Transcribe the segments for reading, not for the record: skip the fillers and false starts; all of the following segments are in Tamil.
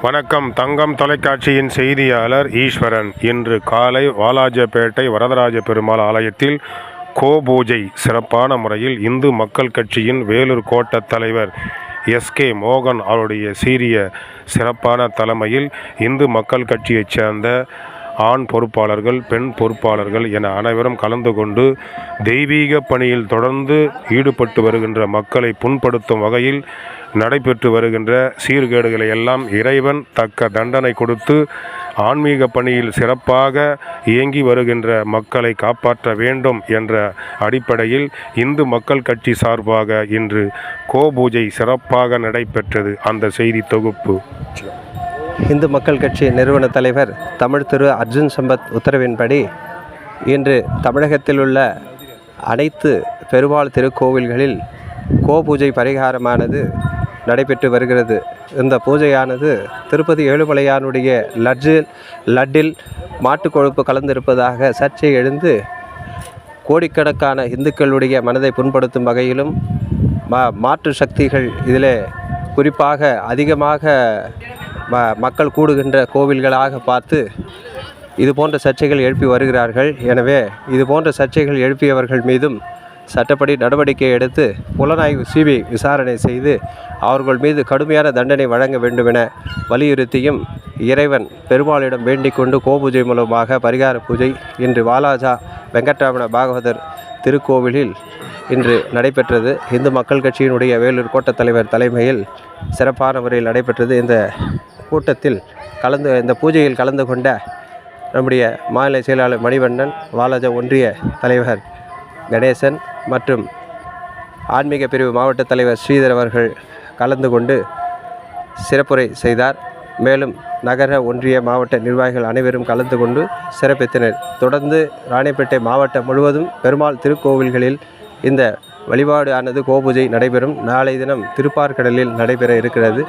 வணக்கம். தங்கம் தொலைக்காட்சியின் செய்தியாளர் ஈஸ்வரன். இன்று காலை வாலாஜப்பேட்டை வரதராஜ பெருமாள் ஆலயத்தில் கோபூஜை சிறப்பான முறையில் இந்து மக்கள் கட்சியின் வேலூர் கோட்ட தலைவர் எஸ்.கே. மோகன் அவருடைய சீரிய சிறப்பான தலைமையில் இந்து மக்கள் கட்சியைச் சேர்ந்த ஆண் பொறுப்பாளர்கள், பெண் பொறுப்பாளர்கள் என அனைவரும் கலந்து கொண்டு தெய்வீக பணியில் தொடர்ந்து ஈடுபட்டு வருகின்ற மக்களை புண்படுத்தும் வகையில் நடைபெற்று வருகின்ற சீர்கேடுகளை எல்லாம் இறைவன் தக்க தண்டனை கொடுத்து ஆன்மீக பணியில் சிறப்பாக இயங்கி வருகின்ற மக்களை காப்பாற்ற வேண்டும் என்ற அடிப்படையில் இந்து மக்கள் கட்சி சார்பாக இன்று கோபூஜை சிறப்பாக நடைபெற்றது. அந்த செய்தி தொகுப்பு. இந்து மக்கள் கட்சி நிறுவன தலைவர் தமிழ் திரு அர்ஜுன் சம்பத் உத்தரவின்படி இன்று தமிழகத்தில் உள்ள அனைத்து பெருமாள் திருக்கோவில்களில் கோபூஜை பரிகாரமானது நடைபெற்று வருகிறது. இந்த பூஜையானது திருப்பதி ஏழுமலையானுடைய லட்டில் மாட்டுக் கொழுப்பு கலந்திருப்பதாக சர்ச்சை எழுந்து கோடிக்கணக்கான இந்துக்களுடைய மனதை புண்படுத்தும் வகையிலும் மாற்று சக்திகள் இதில் குறிப்பாக அதிகமாக மக்கள் கூடுகின்ற கோவில்களாக பார்த்து இது போன்ற சர்ச்சைகள் எழுப்பி வருகிறார்கள். எனவே இது போன்ற சர்ச்சைகள் எழுப்பியவர்கள் மீதும் சட்டப்படி நடவடிக்கை எடுத்து புலனாய்வு சிபிஐ விசாரணை செய்து அவர்கள் மீது கடுமையான தண்டனை வழங்க வேண்டுமென வலியுறுத்தியும் இறைவன் பெருமாளிடம் வேண்டிக் கொண்டு கோபூஜை மூலமாக பரிகார பூஜை இன்று வாலாஜா வெங்கட்ரமண பாகவதர் திருக்கோவிலில் இன்று நடைபெற்றது. இந்து மக்கள் கட்சியினுடைய வேலூர் கோட்ட தலைவர் தலைமையில் சிறப்பான முறையில் நடைபெற்றது. இந்த கூட்டத்தில் இந்த பூஜையில் கலந்து கொண்ட நம்முடைய மாநில செயலாளர் மணிவண்ணன், வாலாஜா ஒன்றிய தலைவர் கணேசன் மற்றும் ஆன்மீக பிரிவு மாவட்ட தலைவர் ஸ்ரீதர் அவர்கள் கலந்து கொண்டு சிறப்புரை செய்தார். மேலும் நகர ஒன்றிய மாவட்ட நிர்வாகிகள் அனைவரும் கலந்து கொண்டு சிறப்பித்தனர். தொடர்ந்து ராணிப்பேட்டை மாவட்டம் முழுவதும் பெருமாள் திருக்கோவில்களில் இந்த வழிபாடு ஆனது கோபூஜை நடைபெறும். நாளை தினம் திருப்பார்கடலில் நடைபெற இருக்கிறது.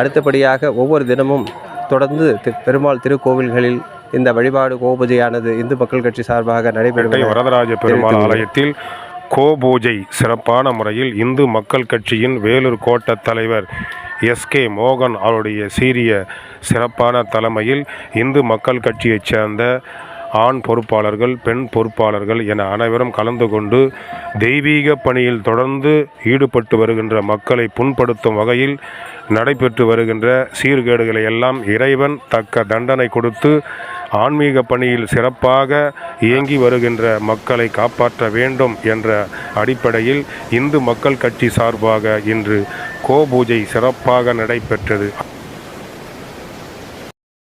அடுத்தபடியாக ஒவ்வொரு தினமும் தொடர்ந்து பெருமாள் திருக்கோவில்களில் இந்த வழிபாடு கோபூஜையானது இந்து மக்கள் கட்சி சார்பாக நடைபெறும். வரதராஜ பெருமாள் ஆலயத்தில் கோபூஜை சிறப்பான முறையில் இந்து மக்கள் கட்சியின் வேலூர் கோட்ட தலைவர் எஸ்.கே. மோகன் அவருடைய சீரிய சிறப்பான தலைமையில் இந்து மக்கள் கட்சியைச் சேர்ந்த ஆண் பொறுப்பாளர்கள், பெண் பொறுப்பாளர்கள் என அனைவரும் கலந்து கொண்டு தெய்வீக பணியில் தொடர்ந்து ஈடுபட்டு வருகின்ற மக்களை புண்படுத்தும் வகையில் நடைபெற்று வருகின்ற சீர்கேடுகளை எல்லாம் இறைவன் தக்க தண்டனை கொடுத்து ஆன்மீக பணியில் சிறப்பாக இயங்கி வருகின்ற மக்களை காப்பாற்ற வேண்டும் என்ற அடிப்படையில் இந்து மக்கள் கட்சி சார்பாக இன்று கோபூஜை சிறப்பாக நடைபெற்றது.